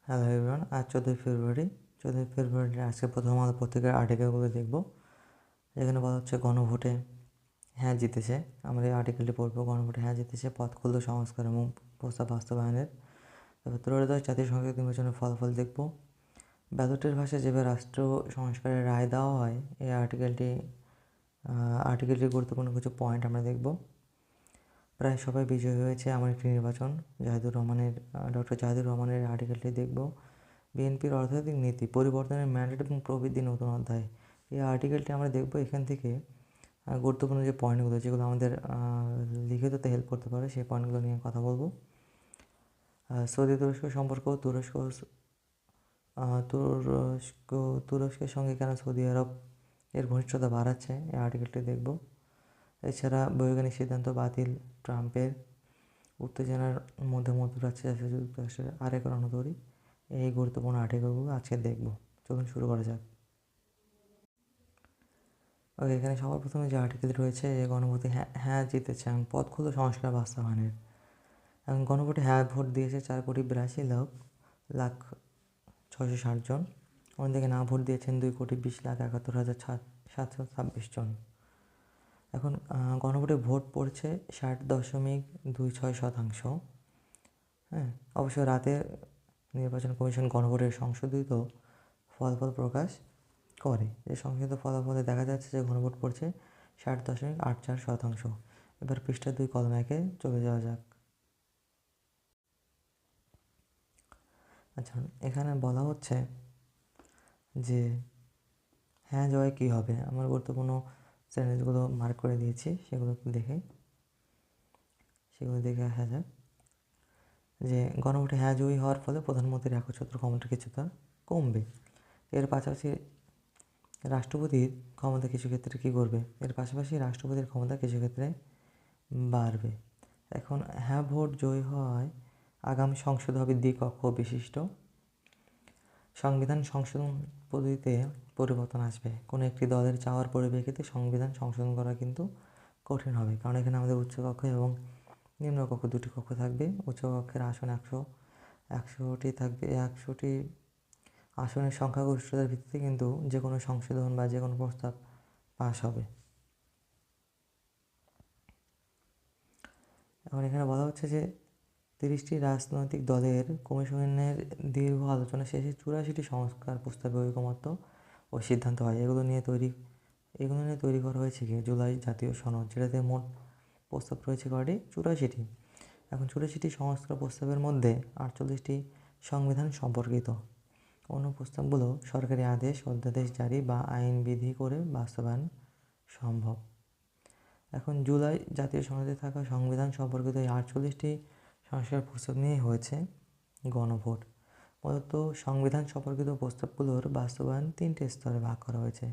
Hello everyone, আজ 14ই ফেব্রুয়ারি আজকে প্রথম আলো পত্রিকার আর্টিকেলগুলো দেখব, যেখানে বলা হচ্ছে গণভোটে হ্যাঁ জিতেছে। আমরা এই আর্টিকেলটি পড়বো। গণভোটে হ্যাঁ জিতেছে, পথ খুলল সংস্কার এবং প্রস্তাব বাস্তবায়নের। তারপর ত্রয়োদশ জাতীয় সংসদ নির্বাচনের ফলাফল দেখব। ব্যালটের ভাষায় যেভাবে রাষ্ট্র সংস্কারের রায় দেওয়া হয়, এই আর্টিকেলটির গুরুত্বপূর্ণ কিছু পয়েন্ট আমরা দেখব। প্রায় সবাই বিজয়ী হয়েছে, এমন একটি নির্বাচন। ডক্টর জাহিদুর রহমানের আর্টিকেলটি দেখব। বিএনপির অর্থনৈতিক নীতি পরিবর্তনের ম্যান্ডেট এবং প্রবৃদ্ধি নতুন অধ্যায়। এই আর্টিকেলটি আমরা দেখব। এখান থেকে গুরুত্বপূর্ণ যে পয়েন্টগুলো, যেগুলো আমাদের লিখিততে হেল্প করতে পারে, সেই পয়েন্টগুলো নিয়ে কথা বলবো। সৌদি তুরস্ক সম্পর্ক, তুরস্কের সঙ্গে কেন সৌদি আরব এর ঘনিষ্ঠতা বাড়াচ্ছে, এই আর্টিকেলটি দেখব। এছাড়া বৈজ্ঞানিক সিদ্ধান্ত বাতিল, ট্রাম্পের উত্তেজনার মধ্যে মধ্যপ্রাচ্যে যুক্তরাষ্ট্রের আরেক রণতরী। এই গুরুত্বপূর্ণ আর্টিকেলগুলো আজকে দেখব। চলুন শুরু করা যাক। ওকে, এখানে সবার প্রথমে যে আর্টিকেলটি রয়েছে, যে গণভোটে হ্যাঁ জিতেছে এবং পথ খুলল সংস্কার বাস্তবায়নের। এবং গণভোটে হ্যাঁ ভোট দিয়েছে 4,82,60,660 জন। অন্যদিকে না ভোট দিয়েছেন 2,20,71,726 জন। এখন গণভোটে ভোট পড়ছে 60.26%। হ্যাঁ, অবশ্য রাতে নির্বাচন কমিশন গণভোটের সংশোধিত ফলাফল প্রকাশ করে। এই সংশোধিত ফলাফলে দেখা যাচ্ছে যে গণভোট পড়ছে 60.84%। এবার পৃষ্ঠা 2 কলম 1-এ চলে যাওয়া যাক। আচ্ছা, এখানে বলা হচ্ছে যে হ্যাঁ জয় কী হবে। আমার গুরুত্বপূর্ণ সেন্টেন্সগুলো মার্ক করে দিয়েছি, সেগুলো দেখে আসা যাক। যে গণভোটে হ্যাঁ জয়ী হওয়ার ফলে প্রধানমন্ত্রীর একচ্ছত্র ক্ষমতা কিছুটা কমবে। এর পাশাপাশি রাষ্ট্রপতির ক্ষমতা কিছু ক্ষেত্রে বাড়বে। এখন হ্যাঁ ভোট জয়ী হওয়ায় আগামী সংসদ হবে দ্বিকক্ষ বিশিষ্ট। সংবিধান সংশোধন পদ্ধতিতে পরিবর্তন আসবে। কোনো একটি দলের চাওয়ার পরিপ্রেক্ষিতে সংবিধান সংশোধন করা কিন্তু কঠিন হবে, কারণ এখানে আমাদের উচ্চকক্ষ এবং নিম্নকক্ষ দুটি কক্ষ থাকবে। উচ্চকক্ষের আসন 100টি থাকবে। 100টি আসনের সংখ্যাগরিষ্ঠতার ভিত্তিতে কিন্তু যে কোনো সংশোধন বা যে কোনো প্রস্তাব পাস হবে। এখন এখানে বলা হচ্ছে যে 30টি রাজনৈতিক দলের কমিশনের দীর্ঘ আলোচনা শেষে 84টি সংস্কার প্রস্তাবে ঐকমত্য ও সিদ্ধান্ত হয়। এগুলো নিয়ে তৈরি করা হয়েছে জুলাই জাতীয় সনদ, যেটাতে মোট প্রস্তাব রয়েছে কয়টি? 84টি। এখন 84টি সংস্কার প্রস্তাবের মধ্যে 48টি সংবিধান সম্পর্কিত। অন্য প্রস্তাবগুলো সরকারি আদেশ, অধ্যাদেশ জারি বা আইন বিধি করে বাস্তবায়ন সম্ভব। এখন জুলাই জাতীয় সনদে থাকা সংবিধান সম্পর্কিত এই 48টি সংস্কার প্রস্তাব নিয়ে হয়েছে গণভোট। মূলত সংবিধান সম্পর্কিত প্রস্তাবগুলোর বাস্তবায়ন 3টে স্তরে ভাগ করা হয়েছে।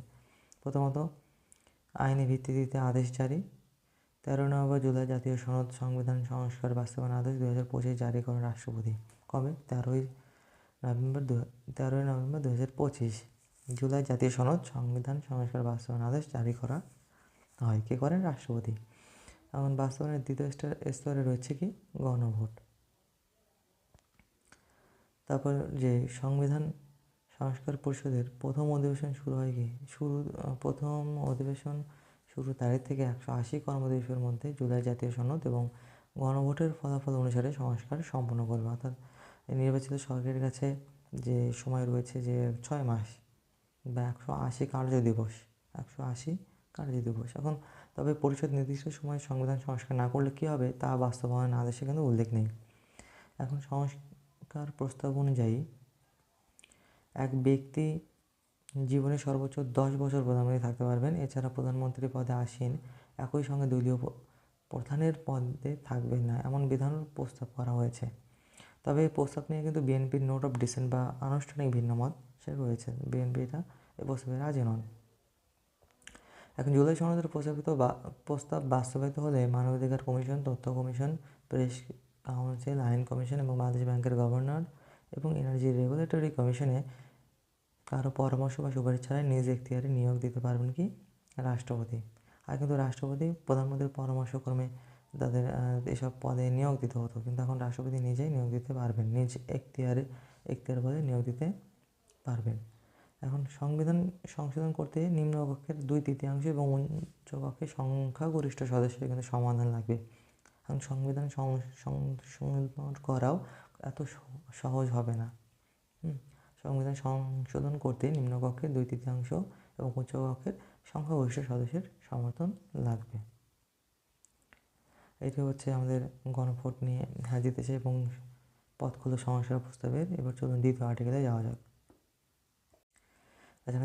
প্রথমত, আইনি ভিত্তিতে আদেশ জারি। 13 নভেম্বর জুলাই জাতীয় সনদ সংবিধান সংস্কার বাস্তবায়ন আদেশ 2025 জারি করেন রাষ্ট্রপতি। কবে? 13ই নভেম্বর 2025 জুলাই জাতীয় সনদ সংবিধান সংস্কার বাস্তবায়ন আদেশ জারি করা হয়। কে করেন? রাষ্ট্রপতি। এখন বাস্তবায়নের দ্বিতীয় স্তরে রয়েছে কি? গণভোট। তারপর যে সংবিধান সংস্কার পরিষদের প্রথম অধিবেশন শুরু হয় প্রথম অধিবেশন শুরুর তারিখ থেকে 180 কর্মদিবসের মধ্যে জুলাই জাতীয় সনদ এবং গণভোটের ফলাফল অনুসারে সংস্কার সম্পন্ন করবে। অর্থাৎ নির্বাচিত সরকারের কাছে যে সময় রয়েছে, যে 6 মাস বা 180 কার্যদিবস। এখন তবে পরিষদ নির্দিষ্ট সময়ে সংবিধান সংস্কার না করলে কী হবে, তা বাস্তবায়ন আদেশে কিন্তু উল্লেখ নেই। এখন সংস্কার প্রস্তাব অনুযায়ী এক ব্যক্তি জীবনে সর্বোচ্চ 10 বছর প্রধানমন্ত্রী থাকতে পারবেন। এছাড়া প্রধানমন্ত্রী পদে আসীন একই সঙ্গে দলীয় প্রধানের পদে থাকবেন না, এমন বিধান প্রস্তাব করা হয়েছে। তবে এই প্রস্তাব নিয়ে কিন্তু বিএনপির নোট অফ ডিসেন্ট বা আনুষ্ঠানিক ভিন্নমত সে রয়েছে। বিএনপি এই প্রস্তাবে রাজি নন। এখন জুলাই সনদের প্রস্তাব বাস্তবায়িত হলে মানবাধিকার কমিশন, তথ্য কমিশন, প্রেস কাউন্সিল, আইন কমিশন এবং বাংলাদেশ ব্যাংকের গভর্নর এবং এনার্জি রেগুলেটরি কমিশনে কারো পরামর্শ বা সুপারিশ ছাড়াই নিজ এখতিয়ারে নিয়োগ দিতে পারবেন কি? রাষ্ট্রপতি। আর কিন্তু রাষ্ট্রপতি প্রধানমন্ত্রীর পরামর্শক্রমে তাদের এসব পদে নিয়োগ দিতে হতো, কিন্তু এখন রাষ্ট্রপতি নিজেই নিয়োগ দিতে পারবেন নিজ এখতিয়ারে এখতিয়ার বলে নিয়োগ দিতে পারবেন। এখন সংবিধান সংশোধন করতে নিম্নকক্ষের 2/3 এবং উচ্চকক্ষের সংখ্যাগরিষ্ঠ সদস্যের কিন্তু সমাধান লাগবে। এখন সংবিধান সংশোধন করাও এত সহজ হবে না। সংবিধান সংশোধন করতে নিম্নকক্ষের 2/3 এবং উচ্চকক্ষের সংখ্যাগরিষ্ঠ সদস্যের সমর্থন লাগবে। এটি হচ্ছে আমাদের গণভোট নিয়ে জিতেছে এবং পথ খোলা সংস্কার প্রস্তাবের। এবার চলুন দ্বিতীয় আর্টিকেলে যাওয়া যাক। আচ্ছা,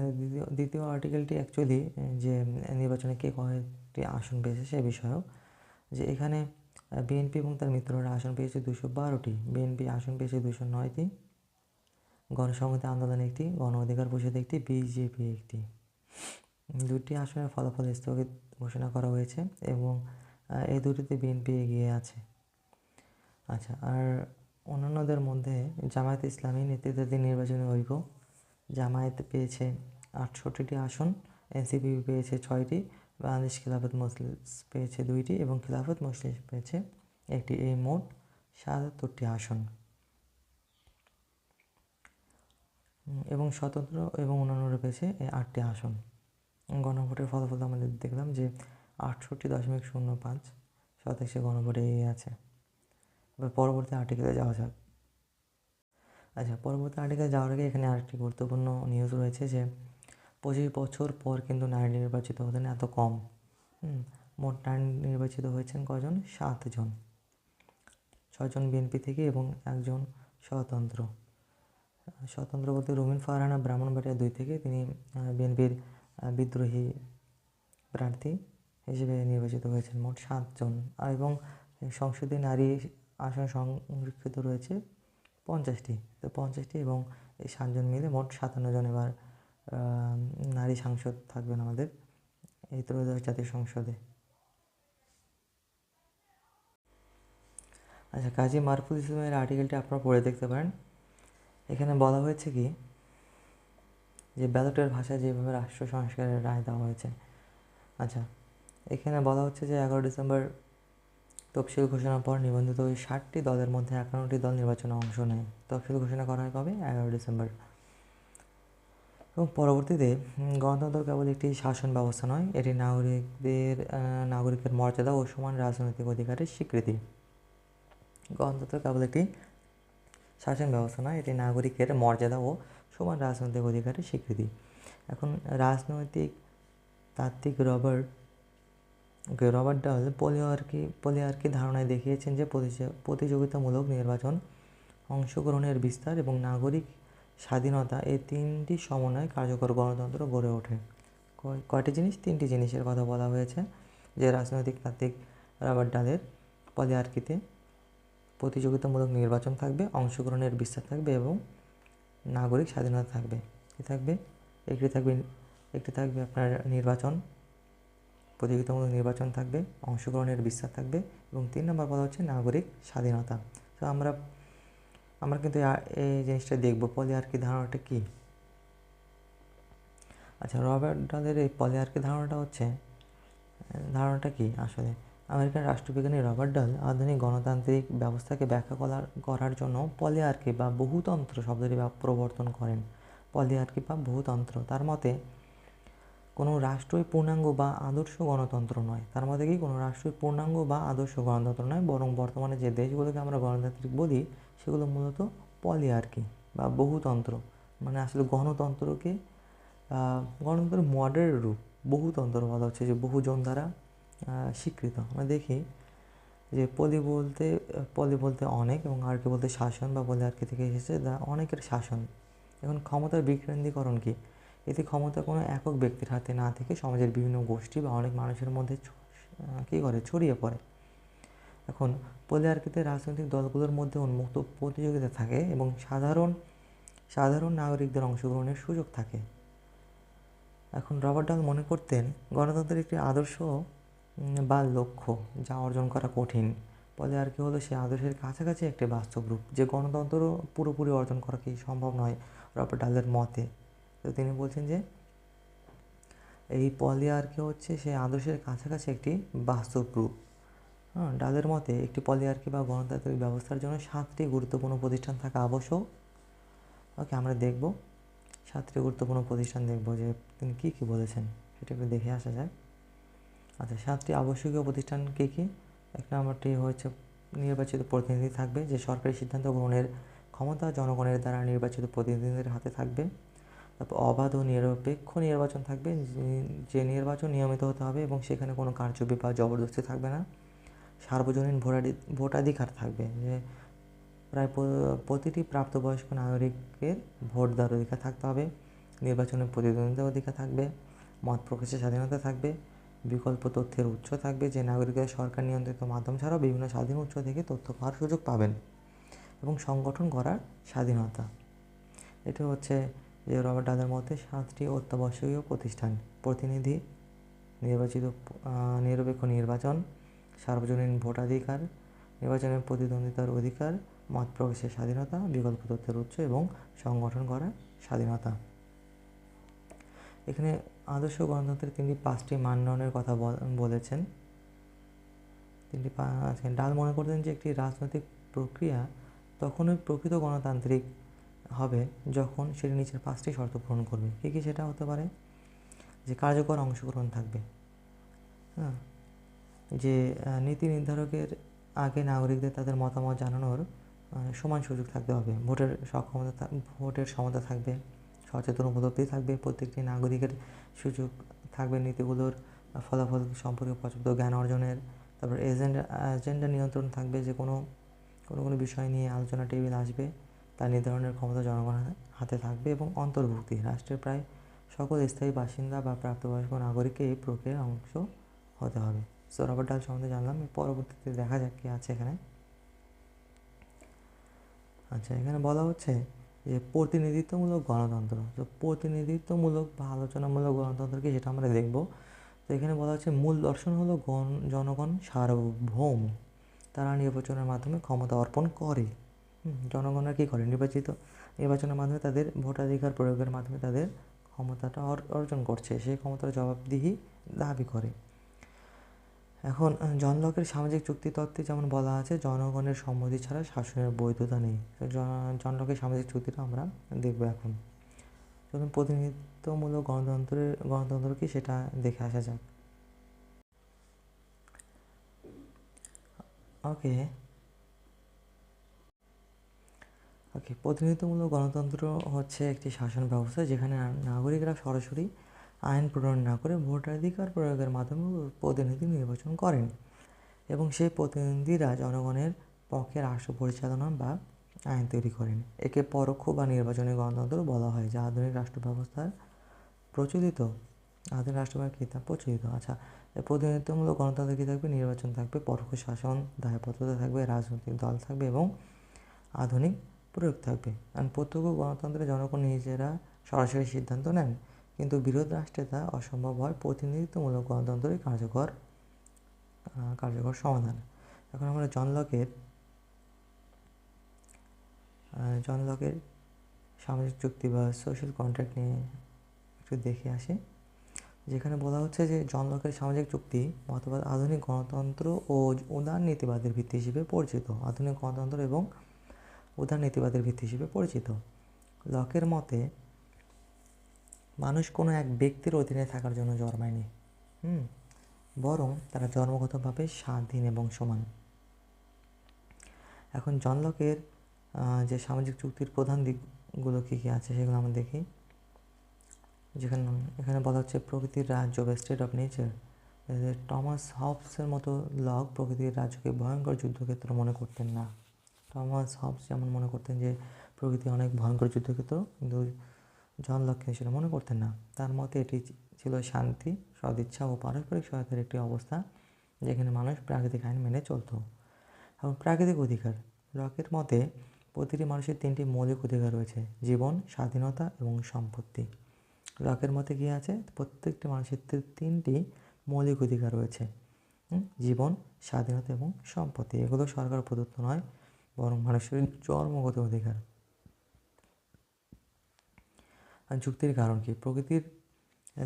দ্বিতীয় আর্টিকেলটি অ্যাকচুয়ালি যে নির্বাচনে কে কয়টি আসন পেয়েছে সে বিষয়েও, যে এখানে বিএনপি এবং তার মিত্ররা আসন পেয়েছে 212টি, বিএনপি আসন পেয়েছে 209টি, গণসংহতি আন্দোলন একটি, গণ অধিকার পরিষদ একটি, বিজেপি একটি। 2টি আসনের ফলাফল স্থগিত ঘোষণা করা হয়েছে এবং এই দুটিতে বিএনপি এগিয়ে আছে। আচ্ছা, আর অন্যান্যদের মধ্যে জামায়াতে ইসলামী নেতৃত্বাধীন নির্বাচনী ঐক্য, জামায়াত পেয়েছে 68টি আসন, এনসিপি পেয়েছে 6টি, বাংলাদেশ খিলাফত মজলিস পেয়েছে 2টি এবং খিলাফত মজলিস পেয়েছে 1টি। এই মোট 77টি আসন এবং স্বতন্ত্র এবং অন্যান্যরা পেয়েছে 8টি আসন। গণভোটের ফলাফল আমাদের দেখলাম যে 68.05% গণভোটে এগিয়ে আছে। এবার পরবর্তী আর্টিকেলে যাওয়া যাক। আচ্ছা, পরবর্তী আর্টিকেলে যাওয়ার আগে এখানে আরেকটি গুরুত্বপূর্ণ নিউজ রয়েছে যে 25 বছর পর কিন্তু নারী নির্বাচিত হতেন এত কম। মোট নারী নির্বাচিত হয়েছেন কজন? 7 জন, 6 জন বিএনপি থেকে এবং 1 জন স্বতন্ত্র। স্বতন্ত্র বলতে রুমিন ফারহানা ব্রাহ্মণবাড়িয়া 2 থেকে, তিনি বিএনপির বিদ্রোহী প্রার্থী হিসেবে নির্বাচিত হয়েছেন। মোট 7 জন। এবং সংসদে নারী আসন সংরক্ষিত রয়েছে 50টি, তো 50টি এবং এই 7 জন মিলে মোট 57 জন এবার নারী সাংসদ থাকবেন আমাদের এই ত্রয়োদশ জাতীয় সংসদে। আচ্ছা, কাজী মারুফুল ইসলামের আর্টিকেলটি আপনারা পড়ে দেখতে পারেন। এখানে বলা হয়েছে কি যে ব্যালটের ভাষায় যেভাবে রাষ্ট্র সংস্কারের রায় দেওয়া হয়েছে। আচ্ছা, এখানে বলা হচ্ছে যে 11 ডিসেম্বর তফসিল ঘোষণার পর নিবন্ধিত ওই 60টি দলের মধ্যে 51টি দল নির্বাচনে অংশ নেয়। তফসিল ঘোষণা করা হয় কবে? 11 ডিসেম্বর। এবং পরবর্তীতে গণতন্ত্র কেবল একটি শাসন ব্যবস্থা নয়, এটি নাগরিকের মর্যাদা ও সমান রাজনৈতিক অধিকারের স্বীকৃতি। গণতন্ত্র কেবল একটি শাসন ব্যবস্থা নয়, এটি নাগরিকের মর্যাদা ও সমান রাজনৈতিক অধিকারের স্বীকৃতি। এখন রাজনৈতিক তাত্ত্বিক রবার্ট ডাল পলিয়ার্কি ধারণায় দেখিয়েছেন যে প্রতিযোগিতামূলক নির্বাচন, অংশগ্রহণের বিস্তার এবং নাগরিক স্বাধীনতা, এই 3টি সমন্বয়ে কার্যকর গণতন্ত্র গড়ে ওঠে। কয়টি জিনিস? 3টি জিনিসের কথা বলা হয়েছে যে রাজনৈতিক তাত্ত্বিক রবার্ট ডালের পলিয়ার্কিতে প্রতিযোগিতামূলক নির্বাচন থাকবে, অংশগ্রহণের বিস্তার থাকবে এবং নাগরিক স্বাধীনতা থাকবে। কী থাকবে? একটি থাকবে আপনার নির্বাচন, প্রতিযোগিতামূলক নির্বাচন থাকবে, অংশগ্রহণের বিস্তার থাকবে এবং 3 নম্বর বলা হচ্ছে নাগরিক স্বাধীনতা। তো আমরা কিন্তু এই জিনিসটা দেখব পলিয়ার্কি ধারণাটা কী। আচ্ছা, রবার্ট ডালের এই পলিয়ার্কি ধারণাটা কী আসলে? আমেরিকান রাষ্ট্রবিজ্ঞানী রবার্ট ডাল আধুনিক গণতান্ত্রিক ব্যবস্থাকে ব্যাখ্যা করার জন্য পলিয়ার্কি বা বহুতন্ত্র শব্দটি প্রবর্তন করেন। পলিয়ার্কি বা বহুতন্ত্র, তার মতে কোনো রাষ্ট্রই পূর্ণাঙ্গ বা আদর্শ গণতন্ত্র নয়। তার মতে কি কোনো রাষ্ট্রই পূর্ণাঙ্গ বা আদর্শ গণতন্ত্র নয়, বরং বর্তমানে যে দেশগুলোকে আমরা গণতান্ত্রিক বলি সেগুলো মূলত পলিয়ার্কি বা বহুতন্ত্র। মানে আসলে গণতন্ত্রের মডেল রূপ বহুতন্ত্র বলা হচ্ছে, যে বহুজন দ্বারা স্বীকৃত। আমরা দেখি যে পলি বলতে অনেক এবং আর্কি বলতে শাসন, বা পলিয়ার্কি থেকে এসেছে অনেকের শাসন। এখন ক্ষমতার বিকেন্দ্রীকরণ কি? এতে ক্ষমতা কোনো একক ব্যক্তির হাতে না থেকে সমাজের বিভিন্ন গোষ্ঠী বা অনেক মানুষের মধ্যে ছড়িয়ে পড়ে। এখন পলিয়ার্কিতে রাজনৈতিক দলগুলোর মধ্যে উন্মুক্ত প্রতিযোগিতা থাকে এবং সাধারণ নাগরিকদের অংশগ্রহণের সুযোগ থাকে। এখন রবার্ট ডাল মনে করতেন গণতন্ত্রের একটি আদর্শ বা লক্ষ্য যা অর্জন করা কঠিন। পলিয়ার্কি হলো সেই আদর্শের কাছাকাছি একটি বাস্তব রূপ, যে গণতন্ত্র পুরোপুরি অর্জন করা কি সম্ভব নয় রবার্ট ডালের মতে। তো তিনি বলছেন যে এই পলিয়ার্কি হচ্ছে সেই আদর্শের কাছাকাছি একটি বাস্তব রূপ। ডালের মতে একটি পলিয়ার্কি বা গণতান্ত্রিক ব্যবস্থার জন্য 7টি গুরুত্বপূর্ণ প্রতিষ্ঠান থাকা আবশ্যক, ওকে, আমরা দেখব 7টি গুরুত্বপূর্ণ প্রতিষ্ঠান দেখব যে তিনি কী কী বলেছেন, সেটা একটু দেখে আসা যায়। আচ্ছা, 7টি আবশ্যকীয় প্রতিষ্ঠান কী কী? 1 নম্বরটি হচ্ছে নির্বাচিত প্রতিনিধি থাকবে, যে সরকারি সিদ্ধান্ত গ্রহণের ক্ষমতা জনগণের দ্বারা নির্বাচিত প্রতিনিধিদের হাতে থাকবে। তারপর অবাধ ও নিরপেক্ষ নির্বাচন থাকবে, যে নির্বাচন নিয়মিত হতে হবে এবং সেখানে কোনো কারচুপি বা জবরদস্তি থাকবে না। সার্বজনীন ভোটাধিকার থাকবে, যে প্রায় প্রতিটি প্রাপ্তবয়স্ক নাগরিকের ভোট দেওয়ার অধিকার থাকতে হবে। নির্বাচনে প্রতিদ্বন্দ্বিতার অধিকার থাকবে। মত প্রকাশের স্বাধীনতা থাকবে। বিকল্প তথ্যের উৎস থাকবে, যে নাগরিকরা সরকার নিয়ন্ত্রিত মাধ্যম ছাড়াও বিভিন্ন স্বাধীন উৎস থেকে তথ্য পাওয়ার সুযোগ পাবেন। এবং সংগঠন করার স্বাধীনতা। এটা হচ্ছে যে রবার্ট ডালের মতে 7টি অত্যাবশ্যকীয় প্রতিষ্ঠান: প্রতিনিধি, নিরপেক্ষ নির্বাচন, সার্বজনীন ভোটাধিকার, নির্বাচনের প্রতিদ্বন্দ্বিতার অধিকার, মত প্রকাশের স্বাধীনতা, বিকল্প তথ্যের উৎস এবং সংগঠন করার স্বাধীনতা। এখানে আদর্শ গণতন্ত্রের 5টি মানদণ্ডের কথা বলেছেন। ডাল মনে করতেন যে একটি রাজনৈতিক প্রক্রিয়া তখনই প্রকৃত গণতান্ত্রিক হবে যখন সেটি নিচের 5টি শর্ত পূরণ করবে। কী কী সেটা হতে পারে? যে কার্যকর অংশগ্রহণ থাকবে, হ্যাঁ, যে নীতি নির্ধারকের আগে নাগরিকদের তাদের মতামত জানানোর সমান সুযোগ থাকতে হবে। ভোটের সমতা থাকবে, সচেতন উপলব্ধি থাকবে, প্রত্যেকটি নাগরিকের সুযোগ থাকবে নীতিগুলোর ফলাফল সম্পর্কে পর্যাপ্ত জ্ঞান অর্জনের। তারপর এজেন্ডা নিয়ন্ত্রণ থাকবে, যে কোনো বিষয় নিয়ে আলোচনা টেবিল আসবে, তার নির্ধারণের ক্ষমতা জনগণের হাতে থাকবে। এবং অন্তর্ভুক্তি, রাষ্ট্রের প্রায় সকল স্থায়ী বাসিন্দা বা প্রাপ্তবয়স্ক নাগরিককে এই প্রক্রিয়ার অংশ হতে হবে। সো রবার্ট ডাল সম্বন্ধে জানলাম, পরবর্তীতে দেখা যাক কী আছে এখানে। আচ্ছা, এখানে বলা হচ্ছে যে প্রতিনিধিত্বমূলক গণতন্ত্র। তো প্রতিনিধিত্বমূলক বা আলোচনামূলক গণতন্ত্র কি, সেটা আমরা দেখব। তো এখানে বলা হচ্ছে মূল দর্শন হলো জনগণ সার্বভৌম, তারা নির্বাচনের মাধ্যমে ক্ষমতা অর্পণ করে। জনগণরা কী করে? নির্বাচনের মাধ্যমে তাদের ভোটাধিকার প্রয়োগের মাধ্যমে তাদের ক্ষমতাটা অর্জন করছে, সেই ক্ষমতার জবাবদিহি দাবি করে। এখন জন লকের সামাজিক যুক্তি তত্ত্বে যেমন বলা আছে, জনগণের সম্মতি ছাড়া শাসনের বৈধতা নেই। জন লকের সামাজিক যুক্তিটা আমরা দেখব এখন। চলুন প্রতিনিধিত্বমূলক গণতন্ত্র কি সেটা দেখে আসা যাক। ওকে, প্রতিনিধিত্বমূলক গণতন্ত্র হচ্ছে একটি শাসন ব্যবস্থা যেখানে নাগরিকরা সরাসরি আইন প্রণয়ন না করে ভোটাধিকার প্রয়োগের মাধ্যমে প্রতিনিধি নির্বাচন করেন, এবং সেই প্রতিনিধিরা জনগণের পক্ষে রাষ্ট্র পরিচালনা বা আইন তৈরি করেন। একে পরোক্ষ বা নির্বাচনী গণতন্ত্র বলা হয়, যা আধুনিক রাষ্ট্র ব্যবস্থার প্রচলিত। আচ্ছা, প্রতিনিধিত্বমূলক গণতন্ত্র কী থাকবে? নির্বাচন থাকবে, পরোক্ষ শাসন, দায়বদ্ধতা থাকবে, রাজনৈতিক দল থাকবে এবং আধুনিক প্রয়োগ থাকবে। কারণ প্রত্যক্ষ গণতন্ত্রে জনগণ নিজেরা সরাসরি সিদ্ধান্ত নেন, কিন্তু বিরোধ রাষ্ট্রে তা অসম্ভব হয়। প্রতিনিধিত্বমূলক গণতন্ত্রই কার্যকর সমাধান। এখন আমরা জন লকের সামাজিক চুক্তি বা সোশ্যাল কন্ট্রাক্ট নিয়ে একটু দেখে আসি, যেখানে বলা হচ্ছে যে জন লকের সামাজিক চুক্তি মতবাদ আধুনিক গণতন্ত্র ও উদার নীতিবাদের ভিত্তি হিসেবে পরিচিত। আধুনিক গণতন্ত্র এবং উদার নীতিবাদের ভিত্তি হিসেবে পরিচিত। লকের মতে মানুষ কোনো এক ব্যক্তির অধীনে থাকার জন্য জন্মায়নি, বরং তারা জন্মগতভাবে স্বাধীন এবং সমান। এখন জন লকের যে সামাজিক চুক্তির প্রধান দিকগুলো কী কী আছে সেগুলো আমরা দেখি। এখানে বলা হচ্ছে প্রকৃতির রাজ্য বা স্টেট অফ নেচার। টমাস হবসের মতো লক প্রকৃতির রাজ্যকে ভয়ঙ্কর যুদ্ধক্ষেত্র মনে করতেন না। টমাস হবস যেমন মনে করতেন যে প্রকৃতি অনেক ভয়ঙ্কর যুদ্ধক্ষেত্র, কিন্তু জন লক সেটা মনে করতেন না। তার মতে এটি ছিল শান্তি, সদিচ্ছা ও পারস্পরিক সহায়তার একটি অবস্থা, যেখানে মানুষ প্রাকৃতিক আইন মেনে চলত। এবং প্রাকৃতিক অধিকার, লকের মতে প্রতিটি মানুষের 3টি মৌলিক অধিকার রয়েছে: জীবন, স্বাধীনতা এবং সম্পত্তি। লকের মতে কী আছে? প্রত্যেকটি মানুষের 3টি মৌলিক অধিকার রয়েছে: জীবন, স্বাধীনতা এবং সম্পত্তি। এগুলো সরকার প্রদত্ত নয়, বরং মানুষের জন্মগত অধিকার। আর যুক্তির কারণ কি? প্রকৃতির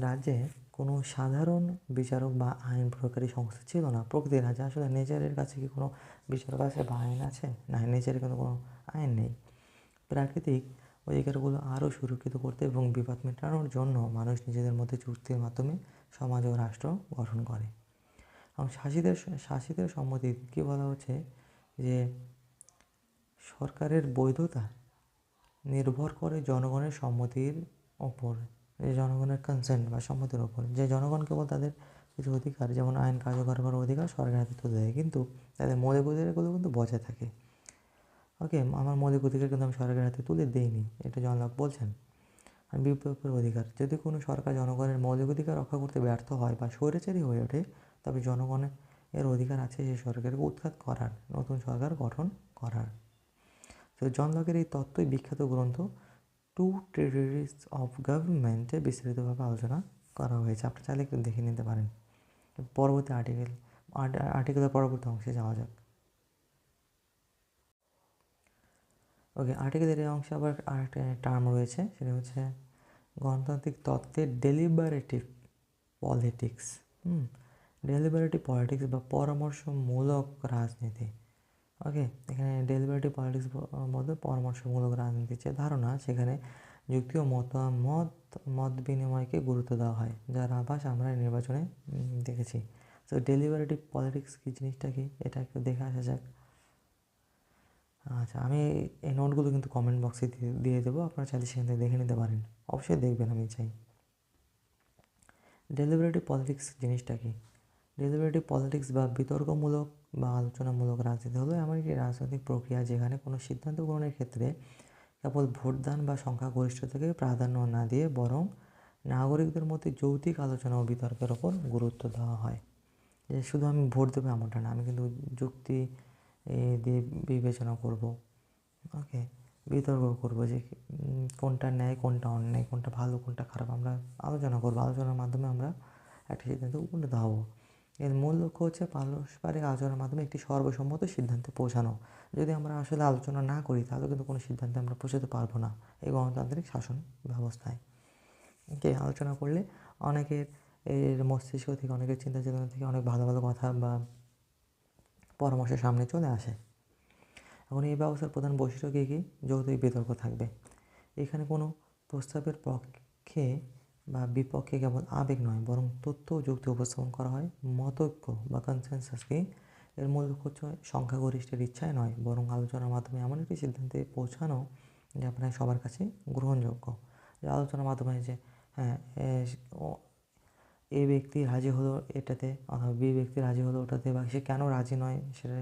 রাজ্যে কোনো সাধারণ বিচারক বা আইন প্রয়োগকারী সংস্থা ছিল না। প্রকৃতির রাজ্যে আসলে নেচারের কাছে কি কোনো বিচারক আছে বা আইন আছে? না, নেচারের কিন্তু কোনো আইন নেই। প্রাকৃতিক অধিকারগুলো আরও সুরক্ষিত করতে এবং বিবাদ মেটানোর জন্য মানুষ নিজেদের মধ্যে চুক্তির মাধ্যমে সমাজ ও রাষ্ট্র গঠন করে। এবং শাসিতের সম্মতি কী বলা হচ্ছে যে সরকারের বৈধতা নির্ভর করে জনগণের সম্মতির ওপর, জনগণের কনসেন্ট বা সম্মতির ওপর। যে জনগণ কেবল তাদের কিছু অধিকার যেমন আইন কার্যকর করার অধিকার সরকারের হাতে তুলে দেয়, কিন্তু তাদের মৌলিক অধিকারগুলো কিন্তু বজায় থাকে। ওকে, আমার মৌলিক অধিকার কিন্তু আমি সরকারের হাতে তুলে দিইনি, এটা জন লক বলছেন। আর বিপ্লবের অধিকার, যদি কোনো সরকার জনগণের মৌলিক অধিকার রক্ষা করতে ব্যর্থ হয় বা স্বৈরাচারী হয়ে ওঠে, তবে জনগণের অধিকার আছে সেই সরকারকে উৎখাত করার, নতুন সরকার গঠন করার। তো জন লকের এই তত্ত্বই বিখ্যাত গ্রন্থ টু ট্রেটিস অফ গভর্নমেন্টে বিস্তারিতভাবে আলোচনা করা হয়েছে। আপনি চাইলে একটু দেখে নিতে পারেন। পরবর্তী আর্টিকেলের পরবর্তী অংশে যাওয়া যাক। ওকে, আর্টিকেলের এই অংশে আবার আরেকটা টার্ম রয়েছে, সেটা হচ্ছে গণতান্ত্রিক তত্ত্বের ডেলিবারেটিভ পলিটিক্স। ডেলিবারেটিভ পলিটিক্স বা পরামর্শমূলক রাজনীতি। ওকে, এখানে ডেলিবারেটিভ পলিটিক্স বলতে পরামর্শমূলক রাজনীতির যে ধারণা, সেখানে যুক্তি ও মত বিনিময়কে গুরুত্ব দেওয়া হয়, যার আভাস আমরা নির্বাচনে দেখেছি। তো ডেলিবারেটিভ পলিটিক্স কী জিনিসটা কি, এটা একটু দেখে আসা যাক। আচ্ছা, আমি এই নোটগুলো কিন্তু কমেন্ট বক্সে দিয়ে দেবো, আপনারা চাইলে সেখান থেকে দেখে নিতে পারেন, অবশ্যই দেখবেন, আমি চাই। ডেলিবারেটিভ পলিটিক্স জিনিসটা কি? ডেলিবারেটিভ পলিটিক্স বা বিতর্কমূলক বা আলোচনামূলক রাজনীতি হলো এমন একটি রাজনৈতিক প্রক্রিয়া যেখানে কোনো সিদ্ধান্ত গ্রহণের ক্ষেত্রে কেবল ভোটদান বা সংখ্যাগরিষ্ঠতাকে প্রাধান্য না দিয়ে বরং নাগরিকদের মধ্যে যৌক্তিক আলোচনা ও বিতর্কের ওপর গুরুত্ব দেওয়া হয়। যে শুধু আমি ভোট দেবো এমনটা না, আমি কিন্তু যুক্তি দিয়ে বিবেচনা করব। ওকে, বিতর্ক করবো যে কোনটা ন্যায়, কোনটা অন্যায়, কোনটা ভালো, কোনটা খারাপ, আমরা আলোচনা করবো। আলোচনার মাধ্যমে আমরা একটা সিদ্ধান্তে উপনীত হব। এর মূল লক্ষ্য হচ্ছে পারস্পরিক আলোচনার মাধ্যমে একটি সর্বসম্মত সিদ্ধান্তে পৌঁছানো। যদি আমরা আসলে আলোচনা না করি, তাহলে কিন্তু কোনো সিদ্ধান্তে আমরা পৌঁছাতে পারবো না এই গণতান্ত্রিক শাসন ব্যবস্থায়। ওকে, আলোচনা করলে অনেকের মস্তিষ্ক থেকে, অনেকের চিন্তা চেতনা থেকে অনেক ভালো ভালো কথা বা পরামর্শের সামনে চলে আসে। এখন এই ব্যবস্থার প্রধান বৈশিষ্ট্য কী কী? যৌক্তিক বিতর্ক থাকবে। এখানে কোনো প্রস্তাবের পক্ষে বা বিপক্ষে কেবল আবেগ নয়, বরং তথ্য ও যুক্তি উপস্থাপন করা হয়। মতৈক্য বা কনসেনসাসকে এর মূল লক্ষ্য হচ্ছে সংখ্যাগরিষ্ঠের ইচ্ছায় নয়, বরং আলোচনার মাধ্যমে এমন একটি সিদ্ধান্তে পৌঁছানো যে আপনার সবার কাছে গ্রহণযোগ্য। যে আলোচনার মাধ্যমে যে হ্যাঁ, এ ব্যক্তি রাজি হলো এটাতে, অথবা বি ব্যক্তি রাজি হলো ওটাতে, বা সে কেন রাজি নয় সেটা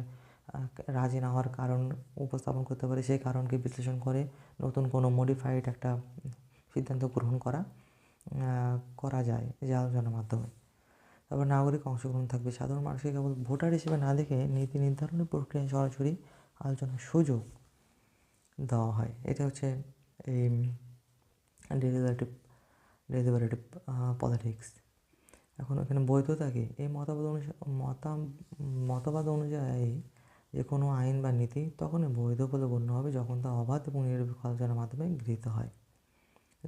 রাজি না হওয়ার কারণ উপস্থাপন করতে পারে, সেই কারণকে বিশ্লেষণ করে নতুন কোনো মডিফাইড একটা সিদ্ধান্ত গ্রহণ করা যায় যে আলোচনার মাধ্যমে। তারপর নাগরিক অংশগ্রহণ থাকবে। সাধারণ মানুষকে কেবল ভোটার হিসেবে না দেখে নীতি নির্ধারণের প্রক্রিয়ায় সরাসরি আলোচনার সুযোগ দেওয়া হয়। এটা হচ্ছে এই ডেলিবারেটিভ পলিটিক্স। এখন এখানে বৈধতা কি? এই মতবাদ অনুযায়ী যে কোনো আইন বা নীতি তখনই বৈধ বলে গণ্য হবে যখন তা অবাধ এবং নিরপেক্ষ আলোচনার মাধ্যমে গৃহীত হয়।